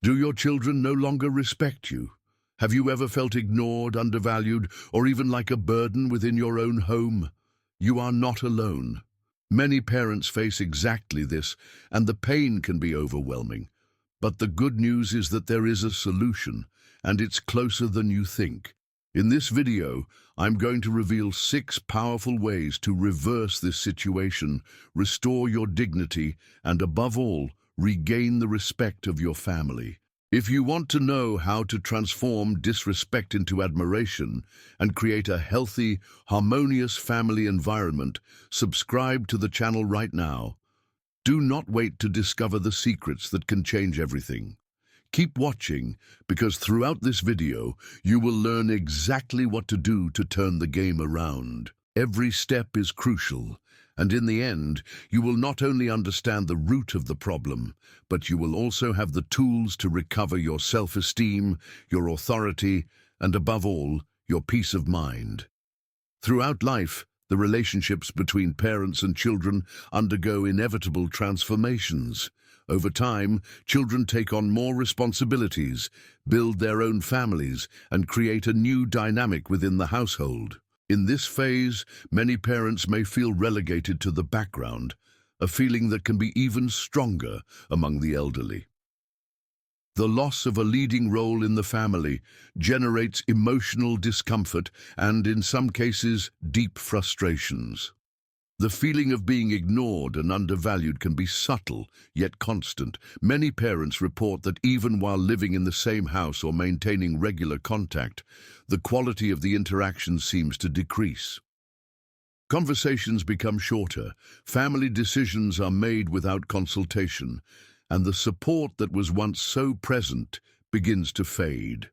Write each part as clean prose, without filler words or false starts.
Do your children no longer respect you? Have you ever felt ignored, undervalued, or even like a burden within your own home? You are not alone. Many parents face exactly this, and the pain can be overwhelming. But the good news is that there is a solution, and it's closer than you think. In this video, I'm going to reveal 6 powerful ways to reverse this situation, restore your dignity, and above all, regain the respect of your family. If you want to know how to transform disrespect into admiration and create a healthy, harmonious family environment, subscribe to the channel right now. Do not wait to discover the secrets that can change everything. Keep watching, because throughout this video, you will learn exactly what to do to turn the game around. Every step is crucial, and in the end, you will not only understand the root of the problem, but you will also have the tools to recover your self-esteem, your authority, and above all, your peace of mind. Throughout life, the relationships between parents and children undergo inevitable transformations. Over time, children take on more responsibilities, build their own families, and create a new dynamic within the household. In this phase, many parents may feel relegated to the background, a feeling that can be even stronger among the elderly. The loss of a leading role in the family generates emotional discomfort and, in some cases, deep frustrations. The feeling of being ignored and undervalued can be subtle, yet constant. Many parents report that even while living in the same house or maintaining regular contact, the quality of the interaction seems to decrease. Conversations become shorter, family decisions are made without consultation, and the support that was once so present begins to fade.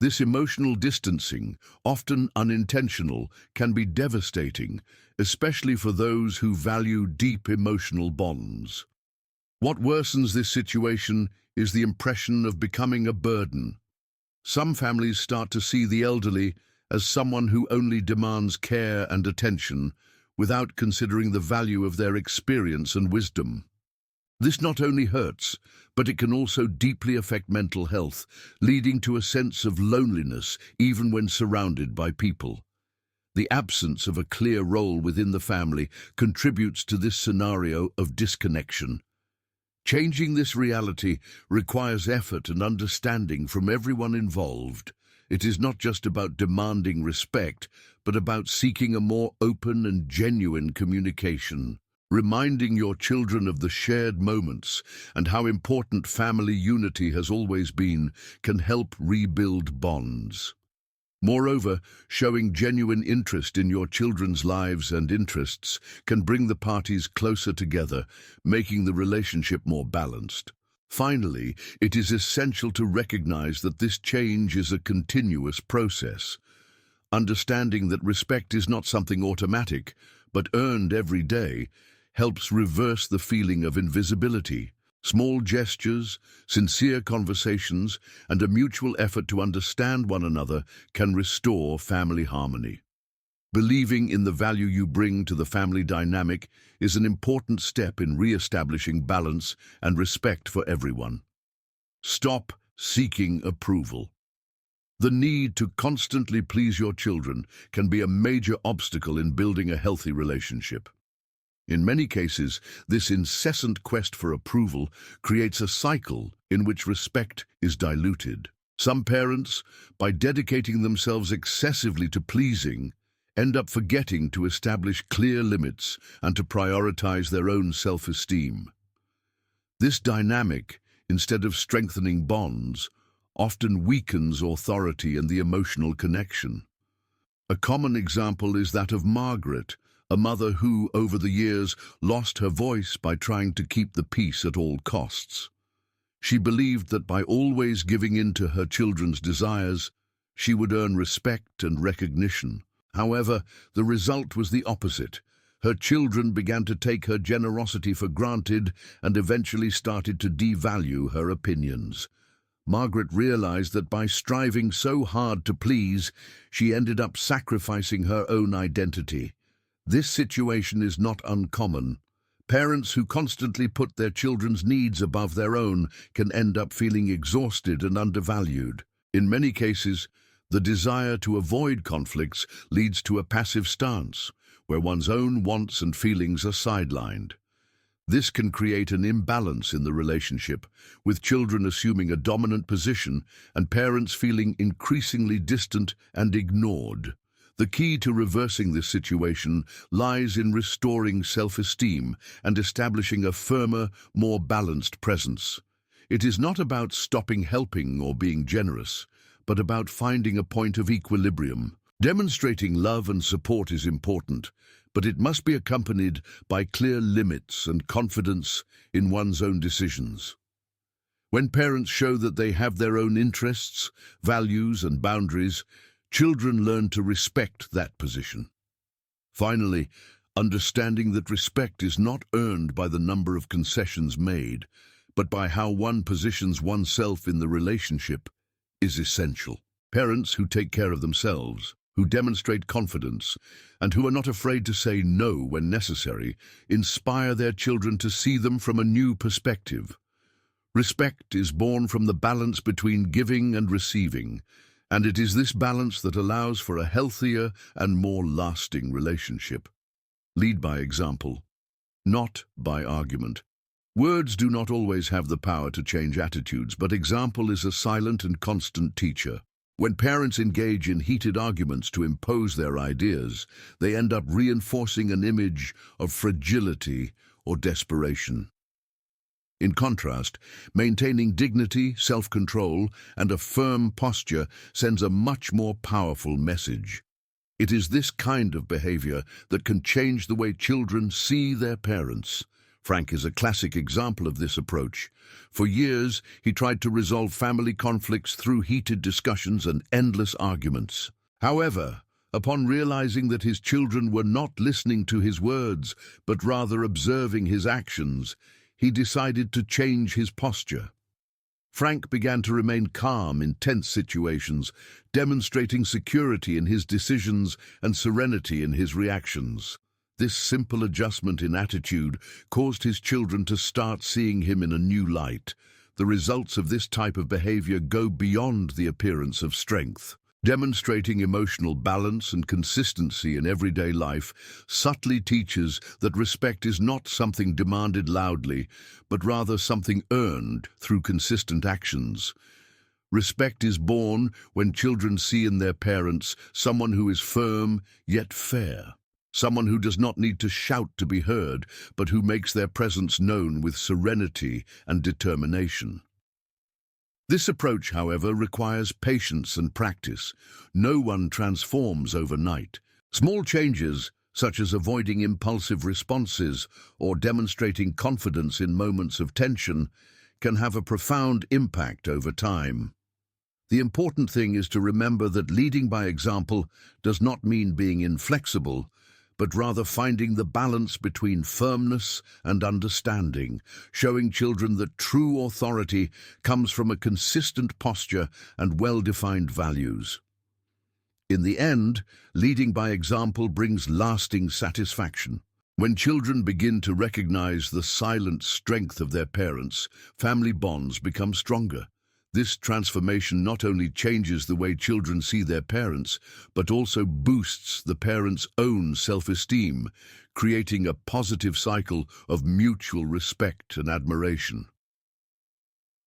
This emotional distancing, often unintentional, can be devastating, especially for those who value deep emotional bonds. What worsens this situation is the impression of becoming a burden. Some families start to see the elderly as someone who only demands care and attention, without considering the value of their experience and wisdom. This not only hurts, but it can also deeply affect mental health, leading to a sense of loneliness even when surrounded by people. The absence of a clear role within the family contributes to this scenario of disconnection. Changing this reality requires effort and understanding from everyone involved. It is not just about demanding respect, but about seeking a more open and genuine communication. Reminding your children of the shared moments and how important family unity has always been can help rebuild bonds. Moreover, showing genuine interest in your children's lives and interests can bring the parties closer together, making the relationship more balanced. Finally, it is essential to recognize that this change is a continuous process. Understanding that respect is not something automatic, but earned every day, helps reverse the feeling of invisibility. Small gestures, sincere conversations, and a mutual effort to understand one another can restore family harmony. Believing in the value you bring to the family dynamic is an important step in re-establishing balance and respect for everyone. Stop seeking approval. The need to constantly please your children can be a major obstacle in building a healthy relationship. In many cases, this incessant quest for approval creates a cycle in which respect is diluted. Some parents, by dedicating themselves excessively to pleasing, end up forgetting to establish clear limits and to prioritize their own self-esteem. This dynamic, instead of strengthening bonds, often weakens authority and the emotional connection. A common example is that of Margaret, a mother who, over the years, lost her voice by trying to keep the peace at all costs. She believed that by always giving in to her children's desires, she would earn respect and recognition. However, the result was the opposite. Her children began to take her generosity for granted and eventually started to devalue her opinions. Margaret realized that by striving so hard to please, she ended up sacrificing her own identity. This situation is not uncommon. Parents who constantly put their children's needs above their own can end up feeling exhausted and undervalued. In many cases, the desire to avoid conflicts leads to a passive stance, where one's own wants and feelings are sidelined. This can create an imbalance in the relationship, with children assuming a dominant position and parents feeling increasingly distant and ignored. The key to reversing this situation lies in restoring self-esteem and establishing a firmer, more balanced presence. It is not about stopping helping or being generous, but about finding a point of equilibrium. Demonstrating love and support is important, but it must be accompanied by clear limits and confidence in one's own decisions. When parents show that they have their own interests, values, and boundaries, children learn to respect that position. Finally, understanding that respect is not earned by the number of concessions made, but by how one positions oneself in the relationship, is essential. Parents who take care of themselves, who demonstrate confidence, and who are not afraid to say no when necessary, inspire their children to see them from a new perspective. Respect is born from the balance between giving and receiving, and it is this balance that allows for a healthier and more lasting relationship. Lead by example, not by argument. Words do not always have the power to change attitudes, but example is a silent and constant teacher. When parents engage in heated arguments to impose their ideas, they end up reinforcing an image of fragility or desperation. In contrast, maintaining dignity, self-control, and a firm posture sends a much more powerful message. It is this kind of behavior that can change the way children see their parents. Frank is a classic example of this approach. For years, he tried to resolve family conflicts through heated discussions and endless arguments. However, upon realizing that his children were not listening to his words, but rather observing his actions, he decided to change his posture. Frank began to remain calm in tense situations, demonstrating security in his decisions and serenity in his reactions. This simple adjustment in attitude caused his children to start seeing him in a new light. The results of this type of behavior go beyond the appearance of strength. Demonstrating emotional balance and consistency in everyday life subtly teaches that respect is not something demanded loudly, but rather something earned through consistent actions. Respect is born when children see in their parents someone who is firm yet fair, someone who does not need to shout to be heard, but who makes their presence known with serenity and determination. This approach, however, requires patience and practice. No one transforms overnight. Small changes, such as avoiding impulsive responses or demonstrating confidence in moments of tension, can have a profound impact over time. The important thing is to remember that leading by example does not mean being inflexible, but rather finding the balance between firmness and understanding, showing children that true authority comes from a consistent posture and well-defined values. In the end, leading by example brings lasting satisfaction. When children begin to recognize the silent strength of their parents, family bonds become stronger. This transformation not only changes the way children see their parents, but also boosts the parents' own self-esteem, creating a positive cycle of mutual respect and admiration.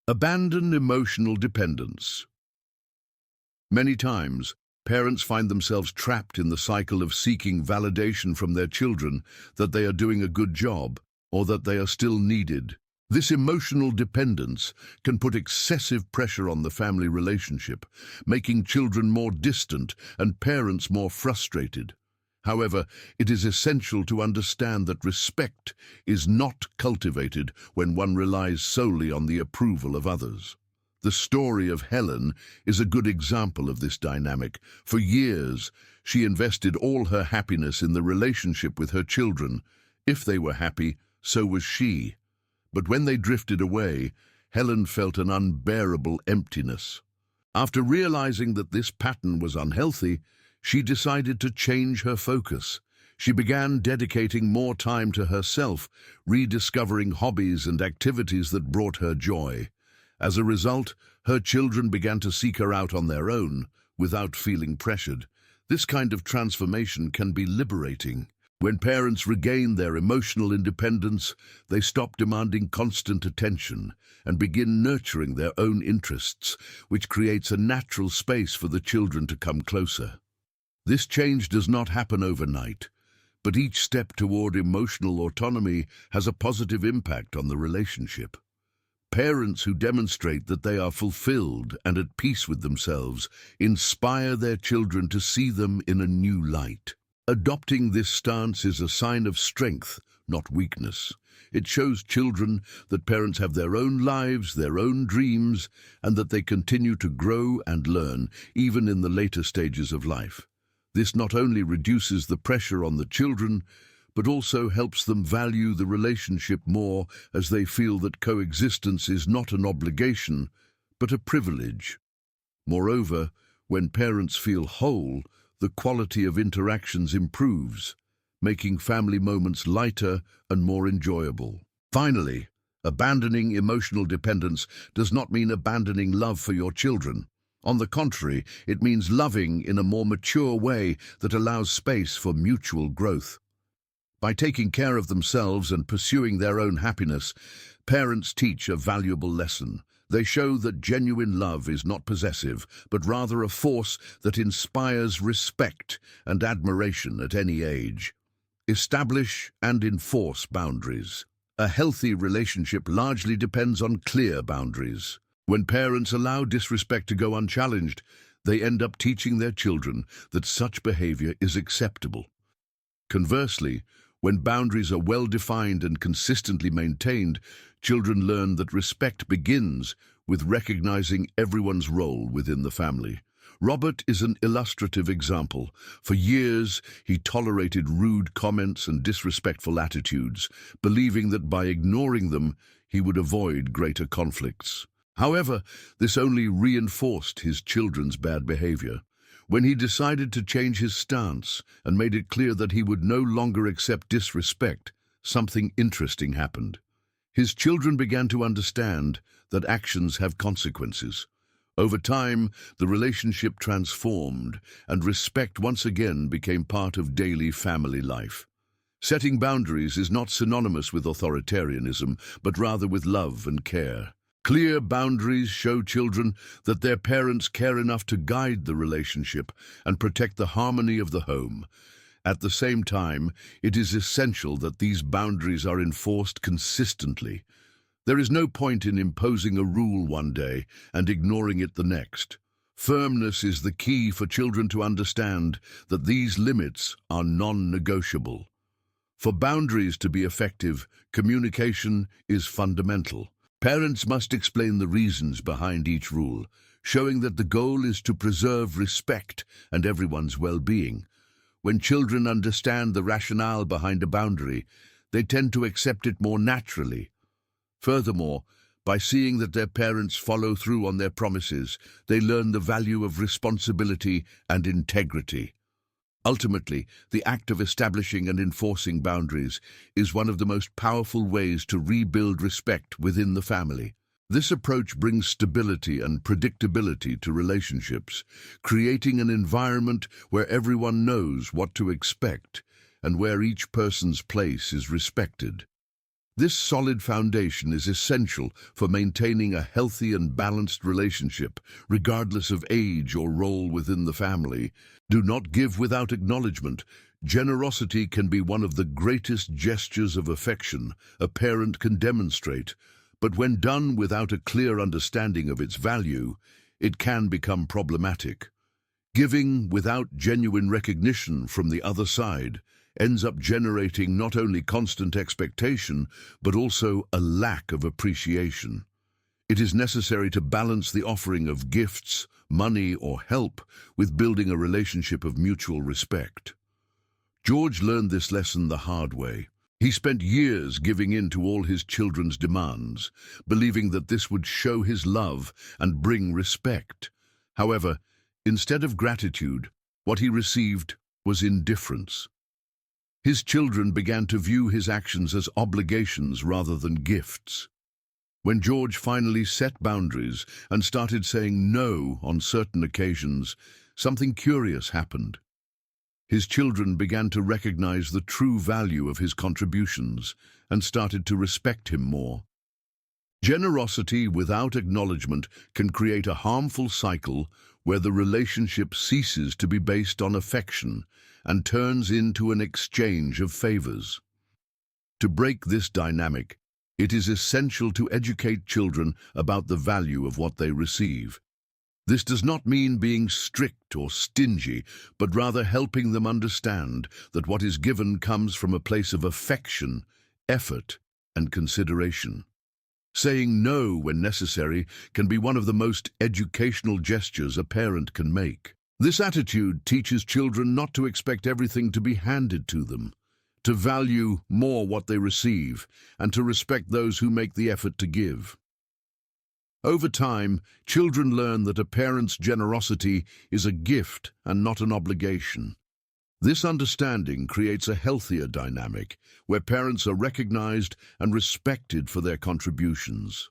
Abandon emotional dependence. Many times, parents find themselves trapped in the cycle of seeking validation from their children that they are doing a good job or that they are still needed. This emotional dependence can put excessive pressure on the family relationship, making children more distant and parents more frustrated. However, it is essential to understand that respect is not cultivated when one relies solely on the approval of others. The story of Helen is a good example of this dynamic. For years, she invested all her happiness in the relationship with her children. If they were happy, so was she. But when they drifted away, Helen felt an unbearable emptiness. After realizing that this pattern was unhealthy, she decided to change her focus. She began dedicating more time to herself, rediscovering hobbies and activities that brought her joy. As a result, her children began to seek her out on their own, without feeling pressured. This kind of transformation can be liberating. When parents regain their emotional independence, they stop demanding constant attention and begin nurturing their own interests, which creates a natural space for the children to come closer. This change does not happen overnight, but each step toward emotional autonomy has a positive impact on the relationship. Parents who demonstrate that they are fulfilled and at peace with themselves inspire their children to see them in a new light. Adopting this stance is a sign of strength, not weakness. It shows children that parents have their own lives, their own dreams, and that they continue to grow and learn, even in the later stages of life. This not only reduces the pressure on the children, but also helps them value the relationship more, as they feel that coexistence is not an obligation, but a privilege. Moreover, when parents feel whole, the quality of interactions improves, making family moments lighter and more enjoyable. Finally, abandoning emotional dependence does not mean abandoning love for your children. On the contrary, it means loving in a more mature way that allows space for mutual growth. By taking care of themselves and pursuing their own happiness, parents teach a valuable lesson. They show that genuine love is not possessive, but rather a force that inspires respect and admiration at any age. Establish and enforce boundaries. A healthy relationship largely depends on clear boundaries. When parents allow disrespect to go unchallenged, they end up teaching their children that such behavior is acceptable. Conversely, when boundaries are well-defined and consistently maintained, children learn that respect begins with recognizing everyone's role within the family. Robert is an illustrative example. For years, he tolerated rude comments and disrespectful attitudes, believing that by ignoring them, he would avoid greater conflicts. However, this only reinforced his children's bad behavior. When he decided to change his stance and made it clear that he would no longer accept disrespect, something interesting happened. His children began to understand that actions have consequences. Over time, the relationship transformed, and respect once again became part of daily family life. Setting boundaries is not synonymous with authoritarianism, but rather with love and care. Clear boundaries show children that their parents care enough to guide the relationship and protect the harmony of the home. At the same time, it is essential that these boundaries are enforced consistently. There is no point in imposing a rule one day and ignoring it the next. Firmness is the key for children to understand that these limits are non-negotiable. For boundaries to be effective, communication is fundamental. Parents must explain the reasons behind each rule, showing that the goal is to preserve respect and everyone's well-being. When children understand the rationale behind a boundary, they tend to accept it more naturally. Furthermore, by seeing that their parents follow through on their promises, they learn the value of responsibility and integrity. Ultimately, the act of establishing and enforcing boundaries is one of the most powerful ways to rebuild respect within the family. This approach brings stability and predictability to relationships, creating an environment where everyone knows what to expect and where each person's place is respected. This solid foundation is essential for maintaining a healthy and balanced relationship, regardless of age or role within the family. Do not give without acknowledgement. Generosity can be one of the greatest gestures of affection a parent can demonstrate, but when done without a clear understanding of its value, it can become problematic. Giving without genuine recognition from the other side ends up generating not only constant expectation, but also a lack of appreciation. It is necessary to balance the offering of gifts, money, or help with building a relationship of mutual respect. George learned this lesson the hard way. He spent years giving in to all his children's demands, believing that this would show his love and bring respect. However, instead of gratitude, what he received was indifference. His children began to view his actions as obligations rather than gifts. When George finally set boundaries and started saying no on certain occasions, something curious happened. His children began to recognize the true value of his contributions and started to respect him more. Generosity without acknowledgement can create a harmful cycle where the relationship ceases to be based on affection and turns into an exchange of favors. To break this dynamic, it is essential to educate children about the value of what they receive. This does not mean being strict or stingy, but rather helping them understand that what is given comes from a place of affection, effort, and consideration. Saying no when necessary can be one of the most educational gestures a parent can make. This attitude teaches children not to expect everything to be handed to them, to value more what they receive, and to respect those who make the effort to give. Over time, children learn that a parent's generosity is a gift and not an obligation. This understanding creates a healthier dynamic where parents are recognized and respected for their contributions.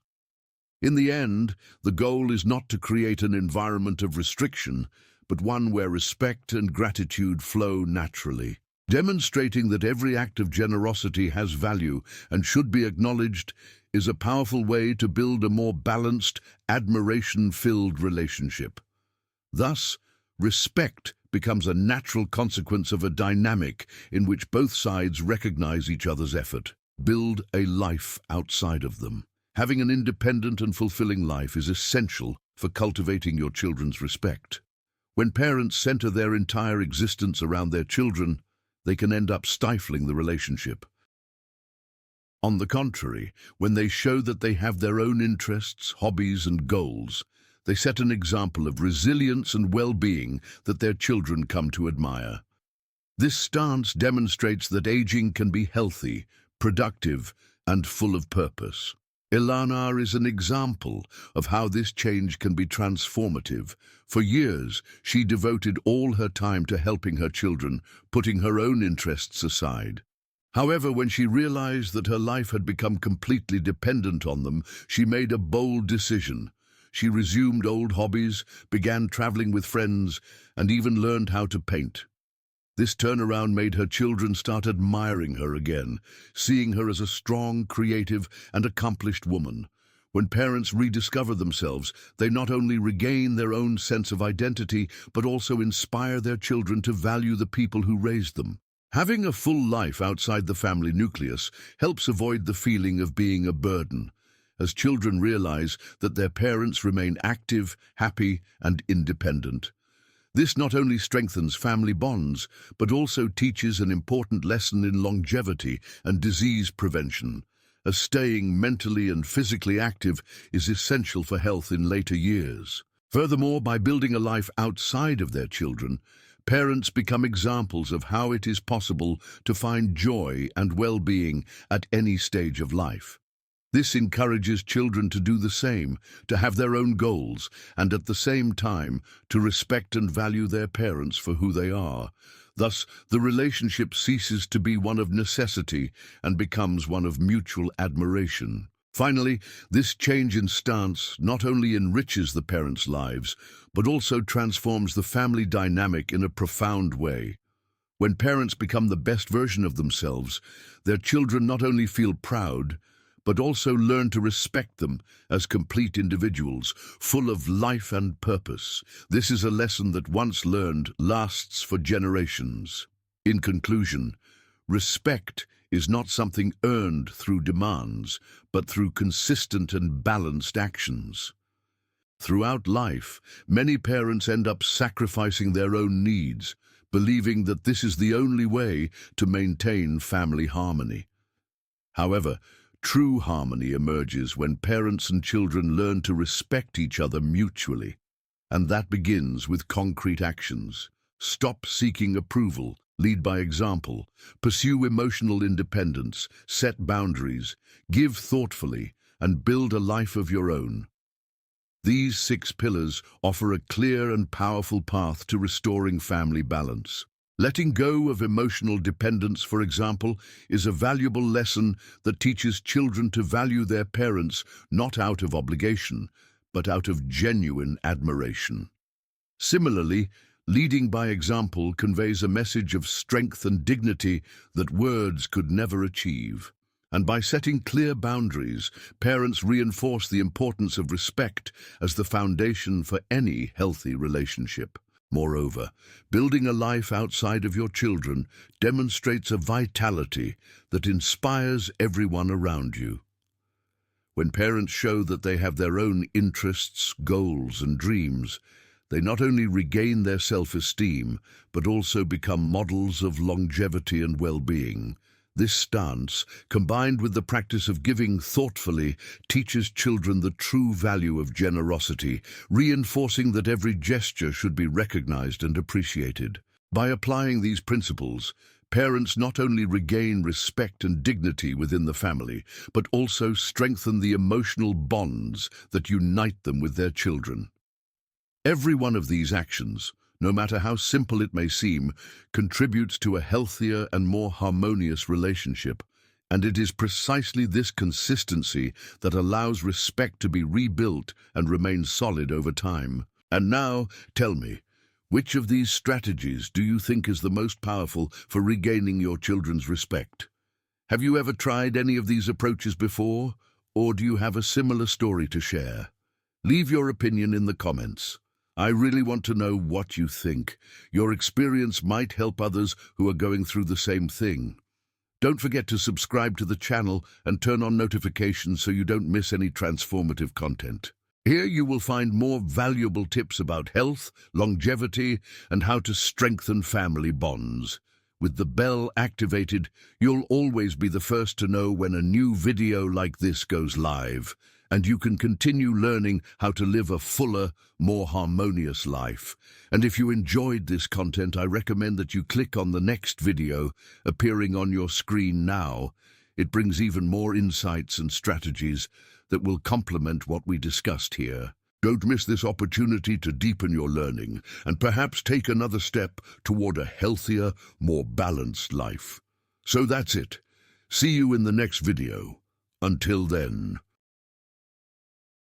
In the end, the goal is not to create an environment of restriction, but one where respect and gratitude flow naturally. Demonstrating that every act of generosity has value and should be acknowledged is a powerful way to build a more balanced, admiration-filled relationship. Thus, respect becomes a natural consequence of a dynamic in which both sides recognize each other's effort, build a life outside of them. Having an independent and fulfilling life is essential for cultivating your children's respect. When parents center their entire existence around their children, they can end up stifling the relationship. On the contrary, when they show that they have their own interests, hobbies, and goals, they set an example of resilience and well-being that their children come to admire. This stance demonstrates that aging can be healthy, productive, and full of purpose. Ilana is an example of how this change can be transformative. For years, she devoted all her time to helping her children, putting her own interests aside. However, when she realized that her life had become completely dependent on them, she made a bold decision. She resumed old hobbies, began traveling with friends, and even learned how to paint. This turnaround made her children start admiring her again, seeing her as a strong, creative, and accomplished woman. When parents rediscover themselves, they not only regain their own sense of identity, but also inspire their children to value the people who raised them. Having a full life outside the family nucleus helps avoid the feeling of being a burden, as children realize that their parents remain active, happy, and independent. This not only strengthens family bonds, but also teaches an important lesson in longevity and disease prevention, as staying mentally and physically active is essential for health in later years. Furthermore, by building a life outside of their children, parents become examples of how it is possible to find joy and well-being at any stage of life. This encourages children to do the same, to have their own goals, and at the same time to respect and value their parents for who they are. Thus, the relationship ceases to be one of necessity and becomes one of mutual admiration. Finally, this change in stance not only enriches the parents' lives, but also transforms the family dynamic in a profound way. When parents become the best version of themselves, their children not only feel proud, but also learn to respect them as complete individuals, full of life and purpose. This is a lesson that once learned lasts for generations. In conclusion, respect is not something earned through demands, but through consistent and balanced actions. Throughout life, many parents end up sacrificing their own needs, believing that this is the only way to maintain family harmony. However, true harmony emerges when parents and children learn to respect each other mutually, and that begins with concrete actions. Stop seeking approval, lead by example, pursue emotional independence, set boundaries, give thoughtfully, and build a life of your own. These 6 pillars offer a clear and powerful path to restoring family balance. Letting go of emotional dependence, for example, is a valuable lesson that teaches children to value their parents not out of obligation, but out of genuine admiration. Similarly, leading by example conveys a message of strength and dignity that words could never achieve. And by setting clear boundaries, parents reinforce the importance of respect as the foundation for any healthy relationship. Moreover, building a life outside of your children demonstrates a vitality that inspires everyone around you. When parents show that they have their own interests, goals, and dreams, they not only regain their self-esteem, but also become models of longevity and well-being. This stance, combined with the practice of giving thoughtfully, teaches children the true value of generosity, reinforcing that every gesture should be recognized and appreciated. By applying these principles, parents not only regain respect and dignity within the family, but also strengthen the emotional bonds that unite them with their children. Every one of these actions, no matter how simple it may seem, contributes to a healthier and more harmonious relationship. And it is precisely this consistency that allows respect to be rebuilt and remain solid over time. And now, tell me, which of these strategies do you think is the most powerful for regaining your children's respect? Have you ever tried any of these approaches before, or do you have a similar story to share? Leave your opinion in the comments. I really want to know what you think. Your experience might help others who are going through the same thing. Don't forget to subscribe to the channel and turn on notifications so you don't miss any transformative content. Here you will find more valuable tips about health, longevity, and how to strengthen family bonds. With the bell activated, you'll always be the first to know when a new video like this goes live, and you can continue learning how to live a fuller, more harmonious life. And if you enjoyed this content, I recommend that you click on the next video appearing on your screen now. It brings even more insights and strategies that will complement what we discussed here. Don't miss this opportunity to deepen your learning and perhaps take another step toward a healthier, more balanced life. So that's it. See you in the next video. Until then.